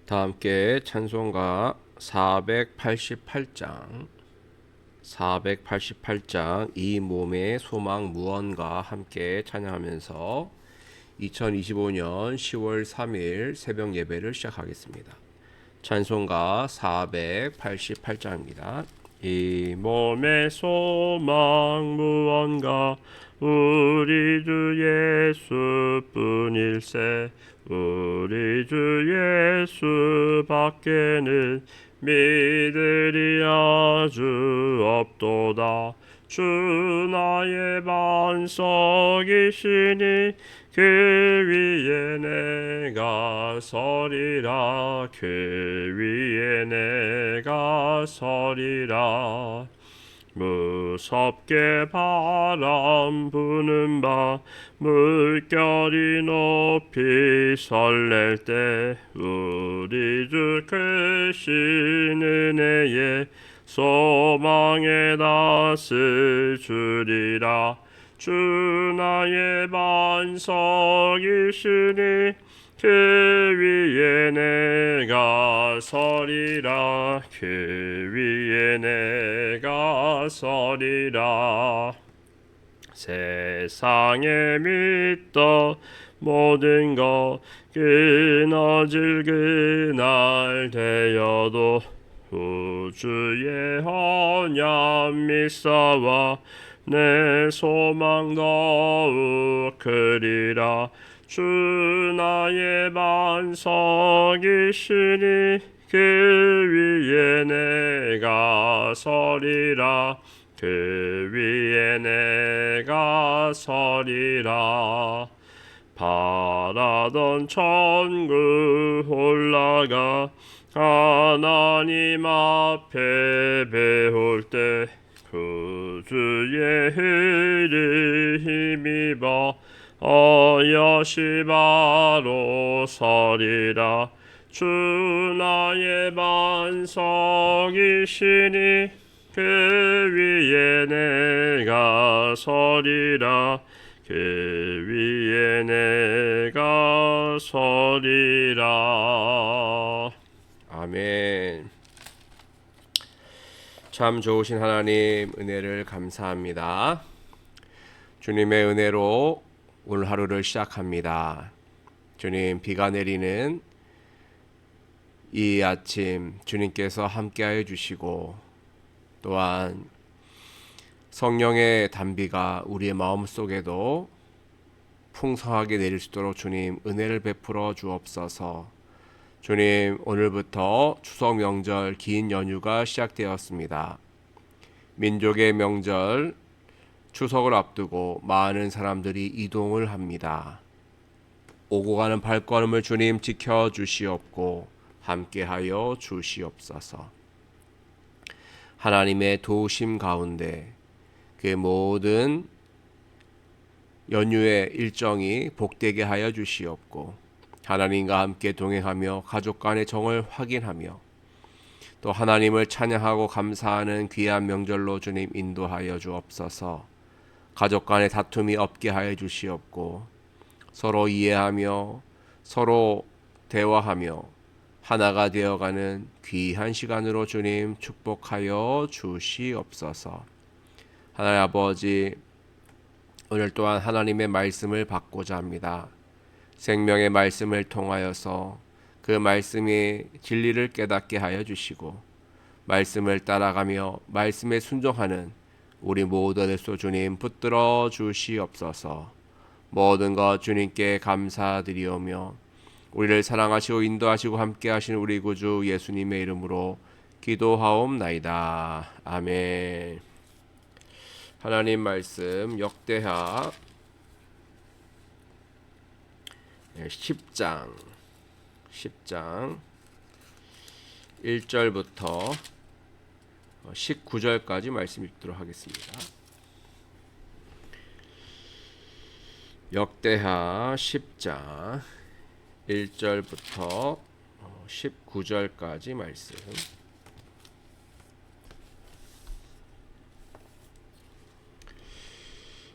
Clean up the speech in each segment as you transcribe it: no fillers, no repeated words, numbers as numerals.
다 함께 찬송가 488장 이 몸의 소망 무언가 함께 찬양하면서 2025년 10월 3일 새벽 예배를 시작하겠습니다. 찬송가 488장입니다. 이 몸의 소망 무언가 우리 주 예수뿐일세. 우리 주 예수 밖에는 믿으리 아주 없도다. 주 나의 반석이시니 그 위에 내가 서리라. 그 위에 내가 서리라. 무섭게 바람 부는 밤 물결이 높이 설렐 때 우리 주 크신 은혜에 소망의 낯을 주리라. 주 나의 반석이시니 그 위에 내가 서리라. 그 위에 내가 서리라. 세상에 믿던 모든 것 끊어질 그날 되어도 우주의 언약 믿사와 내 소망 더욱 크리라. 주 나의 반석이시니 그 위에 내가 서리라. 그 위에 내가 서리라. 바라던 천국 올라가 하나님 앞에 배울 때 구주의 흐를 힘입어 어여시 바로 서리라. 주 나의 반석이시니 그 위에 내가 서리라. 그 위에 내가 서리라. 아멘. 참 좋으신 하나님 은혜를 감사합니다. 주님의 은혜로 오늘 하루를 시작합니다. 주님, 비가 내리는 이 아침 주님께서 함께하여 주시고 또한 성령의 단비가 우리의 마음속에도 풍성하게 내릴 수 있도록 주님 은혜를 베풀어 주옵소서. 주님, 오늘부터 추석 명절 긴 연휴가 시작되었습니다. 민족의 명절 추석을 앞두고 많은 사람들이 이동을 합니다. 오고 가는 발걸음을 주님 지켜 주시옵고 함께하여 주시옵소서. 하나님의 도우심 가운데 그 모든 연휴의 일정이 복되게 하여 주시옵고 하나님과 함께 동행하며 가족 간의 정을 확인하며 또 하나님을 찬양하고 감사하는 귀한 명절로 주님 인도하여 주옵소서. 가족 간의 다툼이 없게 하여 주시옵고 서로 이해하며 서로 대화하며 하나가 되어가는 귀한 시간으로 주님 축복하여 주시옵소서. 하나님 아버지, 오늘 또한 하나님의 말씀을 받고자 합니다. 생명의 말씀을 통하여서 그 말씀이 진리를 깨닫게 하여 주시고 말씀을 따라가며 말씀에 순종하는 우리 모두에서 주님 붙들어 주시옵소서. 모든 것 주님께 감사드리오며 우리를 사랑하시고 인도하시고 함께 하시는 우리 구주 예수님의 이름으로 기도하옵나이다. 아멘. 하나님 말씀 역대하 10장 1절부터 19절까지 말씀 읽도록 하겠습니다. 역대하 10장 1절부터 19절까지 말씀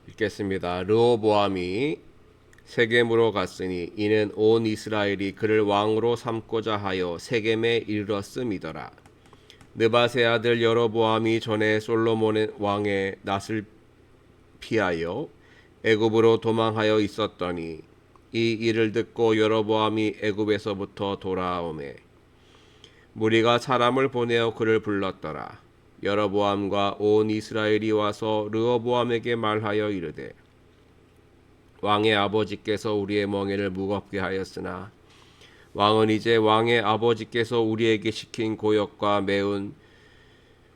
읽겠습니다. 르호보암이 세겜으로 갔으니 이는 온 이스라엘이 그를 왕으로 삼고자 하여 세겜에 이르렀음이더라. 느밧의 아들 여로보암이 전에 솔로몬 왕의 낯을 피하여 애굽으로 도망하여 있었더니 이 일을 듣고 여로보암이 애굽에서부터 돌아오매 무리가 사람을 보내어 그를 불렀더라. 여로보암과 온 이스라엘이 와서 르호보암에게 말하여 이르되 왕의 아버지께서 우리의 멍에를 무겁게 하였으나 왕은 이제 왕의 아버지께서 우리에게 시킨 고역과 매운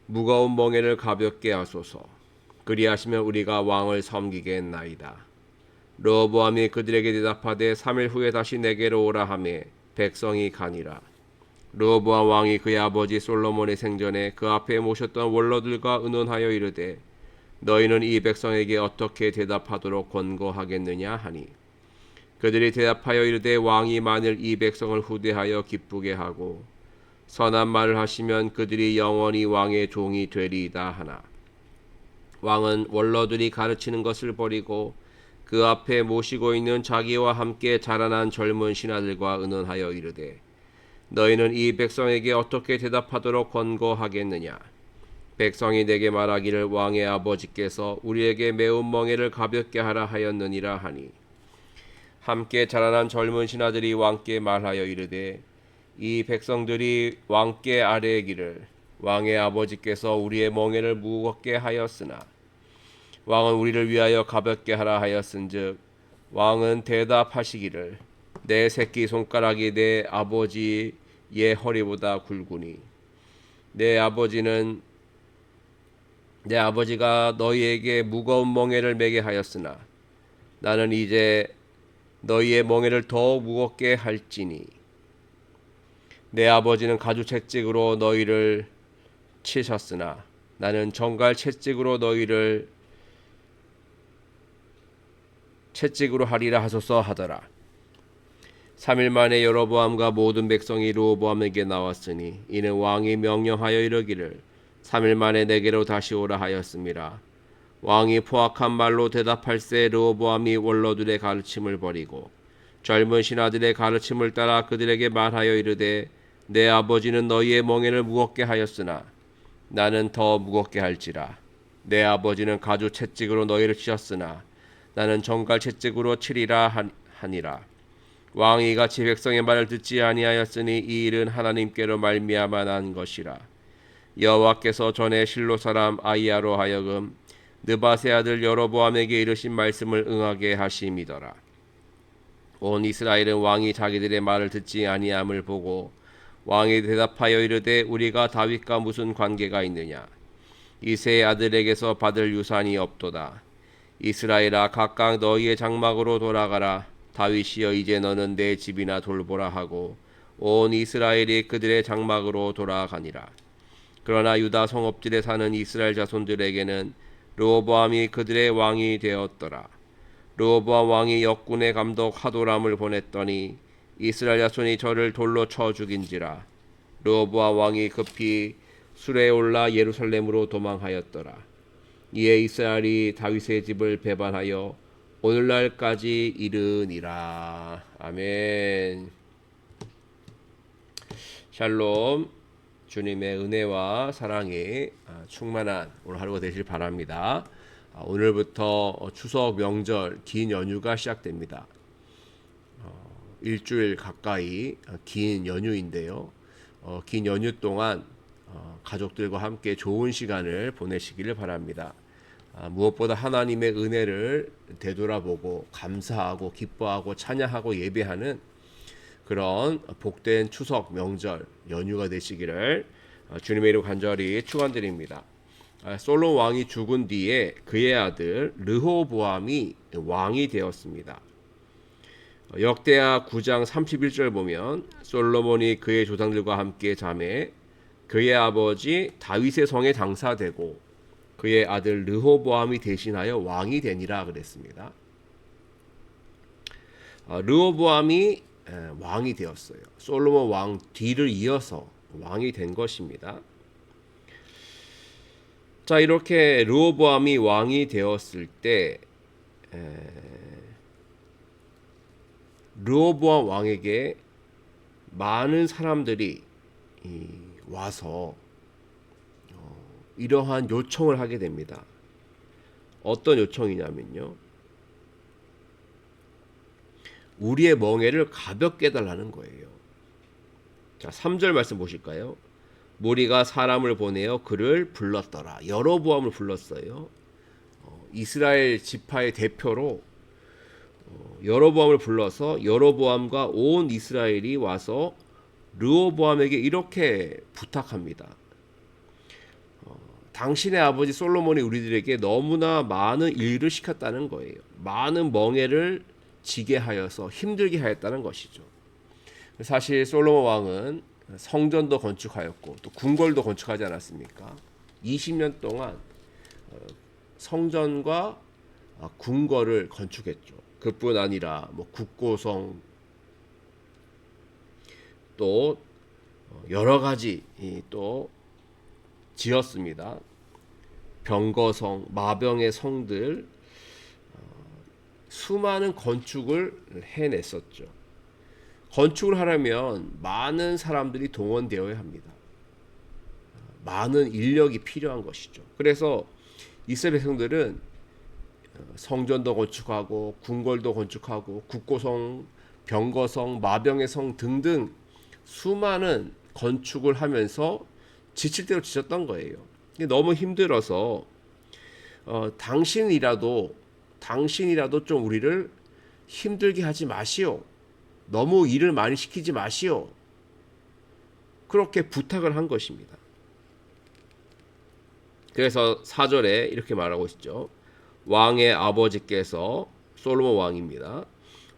무거운 멍에를 가볍게 하소서. 그리하시면 우리가 왕을 섬기겠나이다. 르호보암이 그들에게 대답하되 3일 후에 다시 내게로 오라 하매 백성이 가니라. 르호보암 왕이 그의 아버지 솔로몬의 생전에 그 앞에 모셨던 원로들과 의논하여 이르되 너희는 이 백성에게 어떻게 대답하도록 권고하겠느냐 하니 그들이 대답하여 이르되 왕이 만일 이 백성을 후대하여 기쁘게 하고 선한 말을 하시면 그들이 영원히 왕의 종이 되리이다 하나 왕은 원로들이 가르치는 것을 버리고 그 앞에 모시고 있는 자기와 함께 자라난 젊은 신하들과 의논하여 이르되 너희는 이 백성에게 어떻게 대답하도록 권고하겠느냐 백성이 내게 말하기를 왕의 아버지께서 우리에게 매운 멍에를 가볍게 하라 하였느니라 하니 함께 자라난 젊은 신하들이 왕께 말하여 이르되 이 백성들이 왕께 아뢰기를 왕의 아버지께서 우리의 멍에를 무겁게 하였으나 왕은 우리를 위하여 가볍게 하라 하였은즉 왕은 대답하시기를 내 새끼 손가락이 내 아버지의 허리보다 굵으니 내 아버지가 너희에게 무거운 멍에를 매게 하였으나 나는 이제 너희의 멍에를 더욱 무겁게 할지니 내 아버지는 가죽 채찍으로 너희를 치셨으나 나는 정갈 채찍으로 너희를 채찍으로 하리라 하소서 하더라. 3일 만에 여로보암과 모든 백성이 르호보암에게 나왔으니 이는 왕이 명령하여 이르기를 3일 만에 내게로 다시 오라 하였음이라. 왕이 포악한 말로 대답할세 르호보암이 원로들의 가르침을 버리고 젊은 신하들의 가르침을 따라 그들에게 말하여 이르되 내 아버지는 너희의 멍에를 무겁게 하였으나 나는 더 무겁게 할지라. 내 아버지는 가죽 채찍으로 너희를 치셨으나 나는 정갈 채찍으로 치리라 하니라. 왕이 이같이 백성의 말을 듣지 아니하였으니 이 일은 하나님께로 말미암아 난 것이라. 여호와께서 전에 실로 사람 아히야로 하여금 느밧의 아들 여로보암에게 이르신 말씀을 응하게 하심이더라. 온 이스라엘은 왕이 자기들의 말을 듣지 아니함을 보고 왕이 대답하여 이르되 우리가 다윗과 무슨 관계가 있느냐 이새의 아들에게서 받을 유산이 없도다. 이스라엘아 각각 너희의 장막으로 돌아가라. 다윗이여 이제 너는 내 집이나 돌보라 하고 온 이스라엘이 그들의 장막으로 돌아가니라. 그러나 유다 성읍들에 사는 이스라엘 자손들에게는 르호보암이 그들의 왕이 되었더라. 르호보암 왕이 역군의 감독 하도람을 보냈더니 이스라엘 자손이 저를 돌로 쳐 죽인지라. 르호보암 왕이 급히 수레에 올라 예루살렘으로 도망하였더라. 이에 이스라엘이 다윗의 집을 배반하여 오늘날까지 이르니라. 아멘. 샬롬. 주님의 은혜와 사랑이 충만한 오늘 하루가 되실 바랍니다. 오늘부터 추석 명절 긴 연휴가 시작됩니다. 일주일 가까이 긴 연휴인데요. 긴 연휴 동안 가족들과 함께 좋은 시간을 보내시기를 바랍니다. 무엇보다 하나님의 은혜를 되돌아보고 감사하고 기뻐하고 찬양하고 예배하는 그런 복된 추석 명절 연휴가 되시기를 주님의 이름으로 간절히 축원드립니다. 솔로몬 왕이 죽은 뒤에 그의 아들 르호보암이 왕이 되었습니다. 역대하 9장 31절 보면 솔로몬이 그의 조상들과 함께 잠에 그의 아버지 다윗의 성에 장사되고 그의 아들 르호보암이 대신하여 왕이 되니라 그랬습니다. 르호보암이 왕이 되었어요. 솔로몬 왕 뒤를 이어서 왕이 된 것입니다. 자, 이렇게 르호보암이 왕이 되었을 때 르호보암 왕에게 많은 사람들이 와서 이러한 요청을 하게 됩니다. 어떤 요청이냐면요. 우리의 멍에를 가볍게 해달라는 거예요. 자, 3절 말씀 보실까요? 무리가 사람을 보내어 그를 불렀더라. 여로보암을 불렀어요. 이스라엘 지파의 대표로 여로보암을 불러서 여로보암과 온 이스라엘이 와서 르호보암에게 이렇게 부탁합니다. 당신의 아버지 솔로몬이 우리들에게 너무나 많은 일을 시켰다는 거예요. 많은 멍에를 지게 하여서 힘들게 하였다는 것이죠. 사실 솔로몬 왕은 성전도 건축하였고 또 궁궐도 건축하지 않았습니까? 20년 동안 성전과 궁궐을 건축했죠. 그뿐 아니라 뭐 국고성 또 여러 가지 또 지었습니다. 병거성, 마병의 성들 수많은 건축을 해냈었죠. 건축을 하려면 많은 사람들이 동원되어야 합니다. 많은 인력이 필요한 것이죠. 그래서 이스라엘 백성들은 성전도 건축하고 궁궐도 건축하고 국고성, 병거성, 마병의 성 등등 수많은 건축을 하면서 지칠 대로 지쳤던 거예요. 너무 힘들어서 당신이라도 좀 우리를 힘들게 하지 마시오. 너무 일을 많이 시키지 마시오. 그렇게 부탁을 한 것입니다. 그래서 4절에 이렇게 말하고 있죠. 왕의 아버지께서 솔로몬 왕입니다.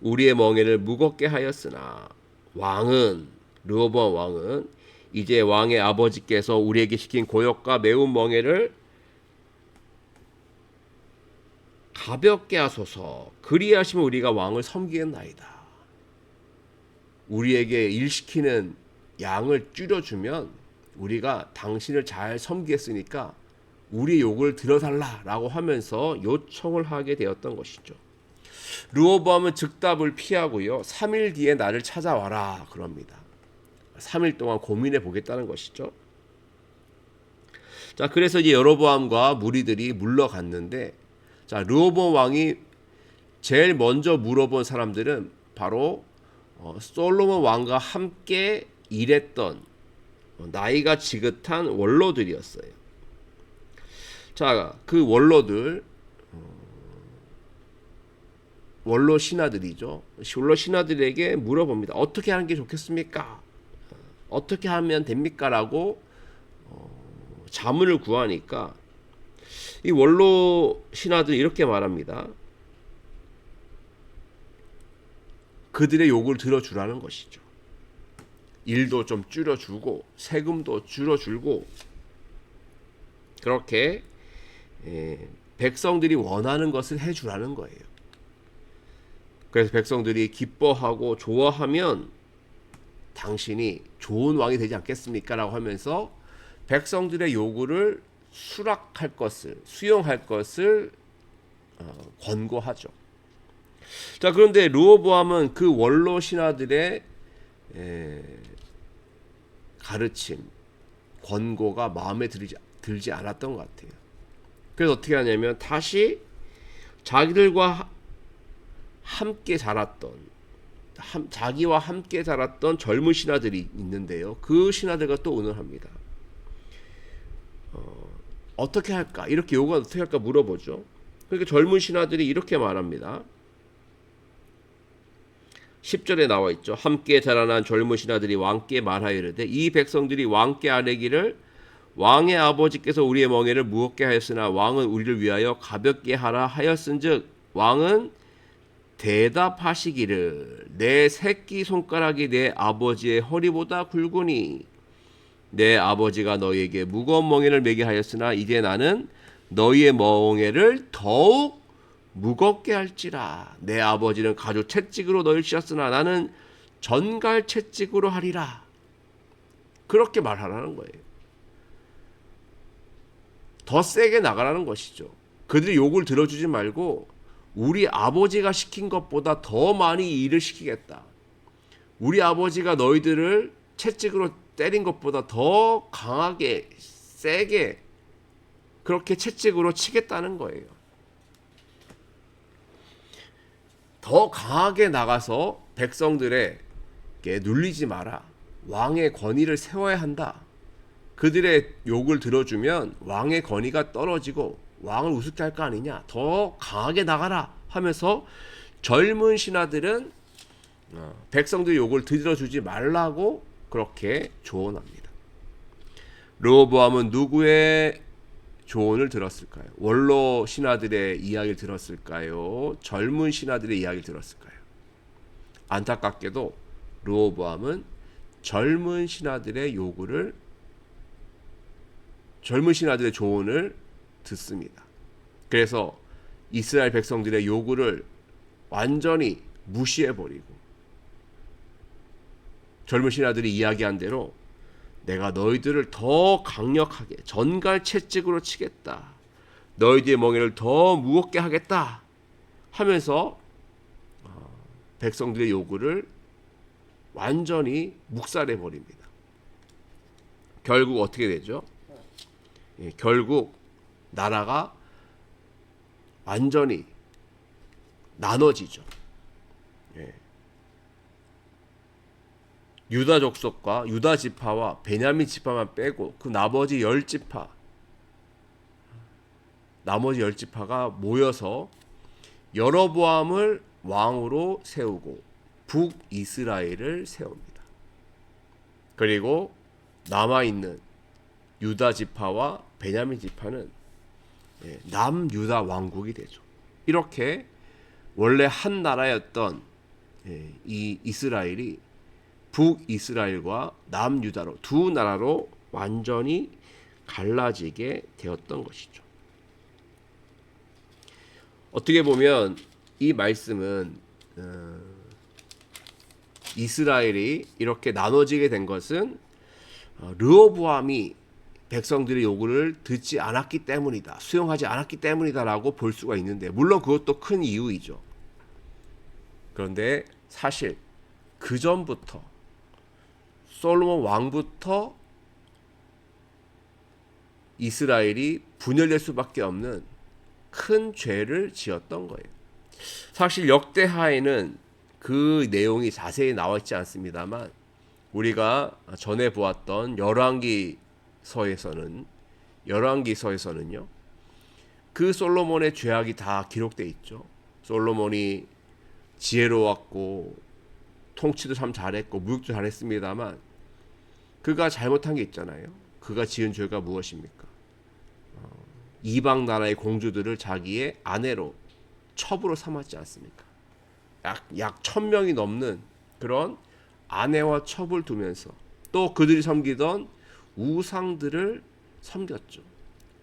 우리의 멍에를 무겁게 하였으나 왕은 르호보암 왕은 이제 왕의 아버지께서 우리에게 시킨 고역과 매운 멍에를 가볍게 하소서. 그리하시면 우리가 왕을 섬기겠나이다. 우리에게 일 시키는 양을 줄여주면 우리가 당신을 잘 섬기겠으니까 우리 요구를 들어달라라고 하면서 요청을 하게 되었던 것이죠. 르호보암은 즉답을 피하고요. 3일 뒤에 나를 찾아와라 그럽니다. 3일 동안 고민해 보겠다는 것이죠. 자, 그래서 이제 여로보암과 무리들이 물러갔는데, 자, 르호보암 왕이 제일 먼저 물어본 사람들은 바로 솔로몬 왕과 함께 일했던 나이가 지긋한 원로들이었어요. 자, 그 원로들, 원로 신하들이죠. 원로 신하들에게 물어봅니다. 어떻게 하는 게 좋겠습니까? 어떻게 하면 됩니까? 라고 자문을 구하니까 이 원로 신하들이 이렇게 말합니다. 그들의 요구를 들어주라는 것이죠. 일도 좀 줄여주고 세금도 줄여주고 그렇게 백성들이 원하는 것을 해주라는 거예요. 그래서 백성들이 기뻐하고 좋아하면 당신이 좋은 왕이 되지 않겠습니까? 라고 하면서 백성들의 요구를 수락할 것을, 수용할 것을 권고하죠. 자, 그런데 르호보암은 그 원로 신하들의 가르침, 권고가 마음에 들지 않았던 것 같아요. 그래서 어떻게 하냐면 다시 자기들과 함께 자랐던 자기와 함께 자랐던 젊은 신하들이 있는데요. 그 신하들과 또 의논합니다. 어떻게 할까? 이렇게 요구가 어떻게 할까 물어보죠. 그러니까 젊은 신하들이 이렇게 말합니다. 10절에 나와 있죠. 함께 자라난 젊은 신하들이 왕께 말하이르되 이 백성들이 왕께 아뢰기를 왕의 아버지께서 우리의 멍에를 무겁게 하였으나 왕은 우리를 위하여 가볍게 하라 하였은즉 왕은 대답하시기를 내 새끼 손가락이 내 아버지의 허리보다 굵으니 내 아버지가 너희에게 무거운 멍에를 매게 하였으나 이제 나는 너희의 멍에를 더욱 무겁게 할지라. 내 아버지는 가죽 채찍으로 너희를 씌었으나 나는 전갈 채찍으로 하리라. 그렇게 말하라는 거예요. 더 세게 나가라는 것이죠. 그들이 욕을 들어주지 말고 우리 아버지가 시킨 것보다 더 많이 일을 시키겠다. 우리 아버지가 너희들을 채찍으로 때린 것보다 더 강하게 세게 그렇게 채찍으로 치겠다는 거예요. 더 강하게 나가서 백성들에게 눌리지 마라. 왕의 권위를 세워야 한다. 그들의 욕을 들어주면 왕의 권위가 떨어지고 왕을 우습게 할 거 아니냐. 더 강하게 나가라 하면서 젊은 신하들은 백성들의 욕을 들어주지 말라고 그렇게 조언합니다. 르호보암은 누구의 조언을 들었을까요? 원로 신하들의 이야기를 들었을까요? 젊은 신하들의 이야기를 들었을까요? 안타깝게도 르호보암은 젊은 신하들의 조언을 듣습니다. 그래서 이스라엘 백성들의 요구를 완전히 무시해버리고 젊은 신하들이 이야기한 대로 내가 너희들을 더 강력하게 전갈 채찍으로 치겠다. 너희들의 멍에를 더 무겁게 하겠다 하면서 백성들의 요구를 완전히 묵살해버립니다. 결국 어떻게 되죠? 결국 나라가 완전히 나눠지죠. 유다 족속과 유다 지파와 베냐민 지파만 빼고 그 나머지 10지파가 모여서 여로보암을 왕으로 세우고 북이스라엘을 세웁니다. 그리고 남아있는 유다 지파와 베냐민 지파는 남유다 왕국이 되죠. 이렇게 원래 한 나라였던 이 이스라엘이 북이스라엘과 남유다로 두 나라로 완전히 갈라지게 되었던 것이죠. 어떻게 보면 이 말씀은 이스라엘이 이렇게 나눠지게 된 것은 르호보암이 백성들의 요구를 듣지 않았기 때문이다. 수용하지 않았기 때문이다라고 볼 수가 있는데 물론 그것도 큰 이유이죠. 그런데 사실 그 전부터 솔로몬 왕부터 이스라엘이 분열될 수밖에 없는 큰 죄를 지었던 거예요. 사실 역대하에는 그 내용이 자세히 나와 있지 않습니다만 우리가 전에 보았던 열왕기서에서는요. 그 솔로몬의 죄악이 다 기록되어 있죠. 솔로몬이 지혜로웠고 통치도 참 잘했고 무역도 잘했습니다만 그가 잘못한 게 있잖아요. 그가 지은 죄가 무엇입니까? 이방 나라의 공주들을 자기의 아내로 첩으로 삼았지 않습니까? 약 1000명이 넘는 그런 아내와 첩을 두면서 또 그들이 섬기던 우상들을 섬겼죠.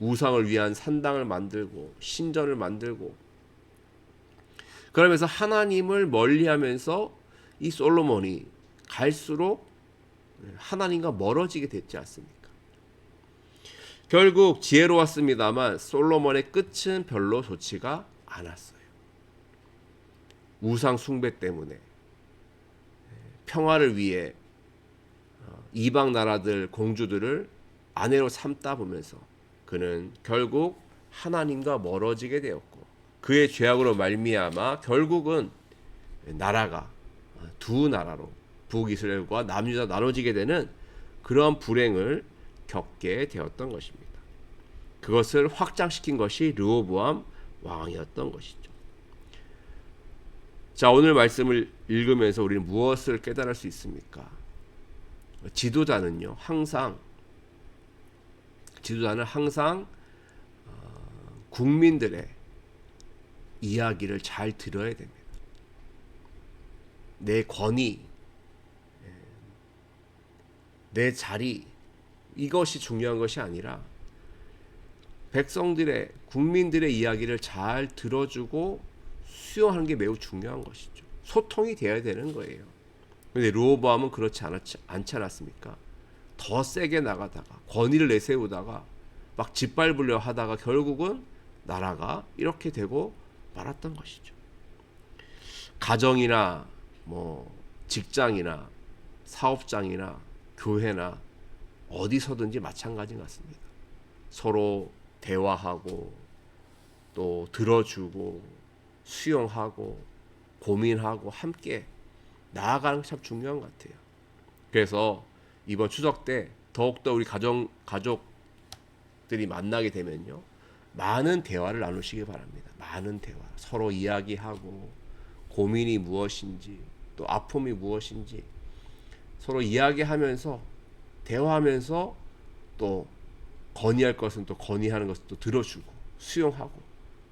우상을 위한 산당을 만들고 신전을 만들고 그러면서 하나님을 멀리하면서 이 솔로몬이 갈수록 하나님과 멀어지게 됐지 않습니까? 결국 지혜로웠습니다만 솔로몬의 끝은 별로 좋지가 않았어요. 우상 숭배 때문에 평화를 위해 이방 나라들 공주들을 아내로 삼다 보면서 그는 결국 하나님과 멀어지게 되었고 그의 죄악으로 말미암아 결국은 나라가 두 나라로 북이스라엘과 남유다 나눠지게 되는 그런 불행을 겪게 되었던 것입니다. 그것을 확장시킨 것이 르호보암 왕이었던 것이죠. 자, 오늘 말씀을 읽으면서 우리는 무엇을 깨달을 수 있습니까? 지도자는 항상 국민들의 이야기를 잘 들어야 됩니다. 내 권위, 내 자리 이것이 중요한 것이 아니라 백성들의 국민들의 이야기를 잘 들어주고 수용하는 게 매우 중요한 것이죠. 소통이 되어야 되는 거예요. 그런데 르호보암은 그렇지 않지 않았습니까? 더 세게 나가다가 권위를 내세우다가 막 짓밟으려 하다가 결국은 나라가 이렇게 되고 말았던 것이죠. 가정이나 뭐 직장이나 사업장이나 교회나 어디서든지 마찬가지 같습니다. 서로 대화하고 또 들어주고 수용하고 고민하고 함께 나아가는 게 참 중요한 것 같아요. 그래서 이번 추석 때 더욱더 우리 가족들이 만나게 되면요, 많은 대화를 나누시기 바랍니다. 많은 대화, 서로 이야기하고 고민이 무엇인지 또 아픔이 무엇인지 서로 이야기하면서 대화하면서 또 건의할 것은 또 건의하는 것을 또 들어주고 수용하고,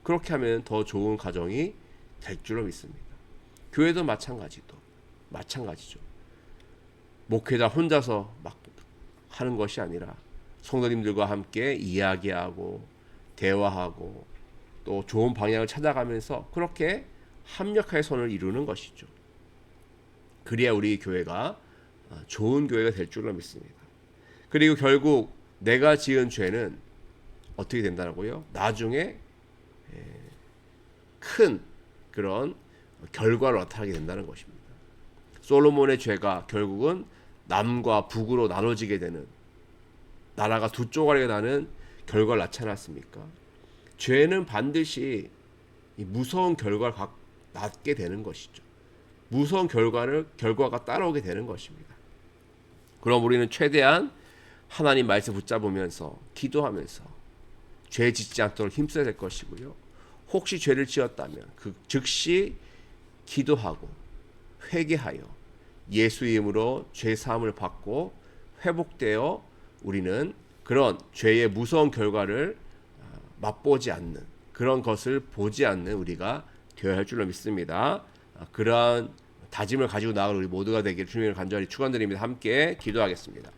그렇게 하면 더 좋은 가정이 될 줄로 믿습니다. 교회도 마찬가지죠. 목회자 혼자서 막 하는 것이 아니라 성도님들과 함께 이야기하고 대화하고 또 좋은 방향을 찾아가면서 그렇게 합력하여 손을 이루는 것이죠. 그래야 우리 교회가 좋은 교회가 될 줄로 믿습니다. 그리고 결국 내가 지은 죄는 어떻게 된다고요? 나중에 큰 그런 결과를 나타나게 된다는 것입니다. 솔로몬의 죄가 결국은 남과 북으로 나눠지게 되는, 나라가 두 쪼가리가 나는 결과를 나타났습니까? 죄는 반드시 무서운 결과를 낳게 되는 것이죠. 무서운 결과가 따라오게 되는 것입니다. 그럼 우리는 최대한 하나님 말씀 붙잡으면서 기도하면서 죄 짓지 않도록 힘써야 될 것이고요. 혹시 죄를 지었다면 그 즉시 기도하고 회개하여 예수 이름으로 죄 사함을 받고 회복되어 우리는 그런 죄의 무서운 결과를 맛보지 않는, 그런 것을 보지 않는 우리가 되어야 할 줄로 믿습니다. 그러한 다짐을 가지고 나아갈 우리 모두가 되길 주님을 간절히 축원드립니다. 함께 기도하겠습니다.